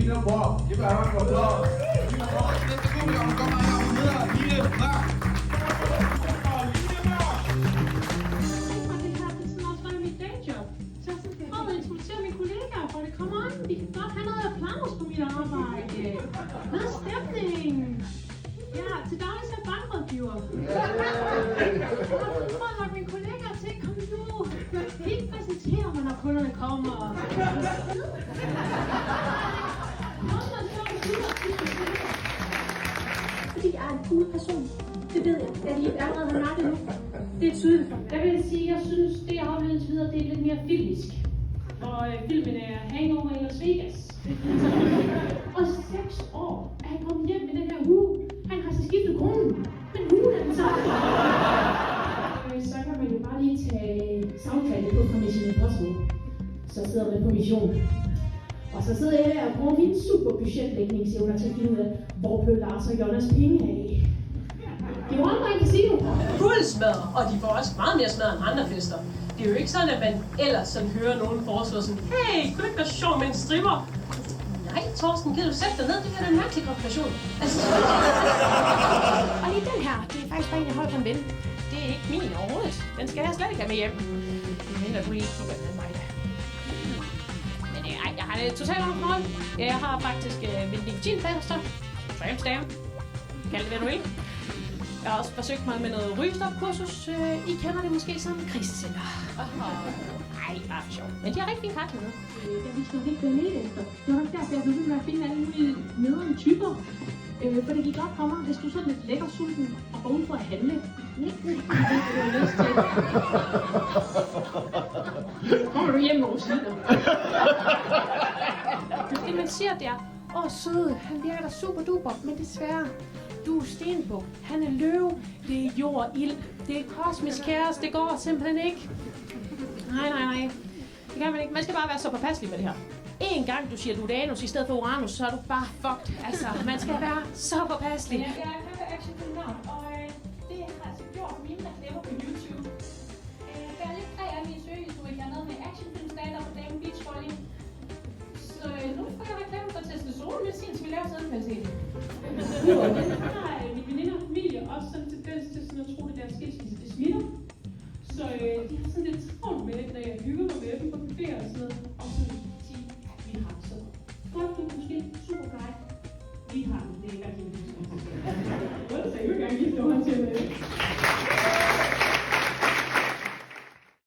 Lina Bob. Giv mig en hånd for Bob. Næste publikum kommer her, hun hedder Line Mørk. Til daglig så er bankrådgiver. Prøv at lokke mine kollegaer til. Kom nu. Helt præsentere mig, når kunderne kommer. Fordi jeg er en cool person. Det ved jeg. Jeg lige allerede har mærket nu. Det er tydeligt for mig. Jeg vil sige, jeg synes, det jeg har oplevet indtil videre, det er lidt mere filmisk. Og filmen er Hangover i Las Vegas. Og 6 år er han kommet hjem med den her hue. Han har så skiftet konen, men huen er den samme. Så kan man jo bare lige tage soundtracket på fra Mission Impossible. Så sidder man på mission. Og så sidder jeg her og bruger mine super budgetlægningsevner til at finde ud af, hvor blev Lars og Jonas penge af. Det var aldrig en casino. Fuld smadret, og de får også meget mere smadret end andre fester. Det er jo ikke sådan, at man ellers sådan hører nogen foreslå sådan, hey, kunne ikke være sjov med en stripper? Nej, Torsten, gider du sætte dig ned? Det er en mærkelig kombination. Altså, og lige den her, det er faktisk bare en, jeg holder for en ven. Det er ikke min overhovedet. Den skal jeg slet ikke have med hjem. Men du lige kigger den anden vej. Men jeg har det totalt under kontrol. Jeg har faktisk min nikotinplaster, Tramstam, kald det hvad du vil. Jeg har også forsøgt mig med noget rygestopkursus. I kender det måske som krisecenter. Nej, bare for sjov. Men de har rigtig fint kaffe med. Jeg vidste nok ikke, hvad jeg ledte efter. Det var nok derfor, jeg begyndte med at finde alle mulige nederen typer. For det gik op for mig, hvis du er sådan lidt lækker sulten og går ud for at handle. Ikke det, du har lyst til. Kommer du hjem med rosiner? Det man siger, det er, søde, han virker da super duper, men desværre. Du er stenbuk, han er løve, det er jord og ild, det er kosmisk kaos, det går simpelthen ikke. Nej. Det kan man ikke. Man skal bare være så påpasselig med det her. En gang du siger, du er Uranus i stedet for Uranus, så er du bare fucked. Altså, man skal være så påpasselig. Jeg er kæmpe actionfilm-nørd, og det har altså gjort mine reklamer på YouTube. Der er lidt 3 af mine søgehistorier, jeg er nede med actionfilm, stand-up og dame beachvolley. Så nu får jeg reklamer for testosteronmedicin, som vi laver sådan kvalitet. Den har mine veninder og familie også sådan tendens til sådan at tro, det der skilsmisse, det smitter. Så de har sådan lidt travlt med det, når jeg hygger mig med dem på caféer og sådan noget. Og så sige, at vi har så godt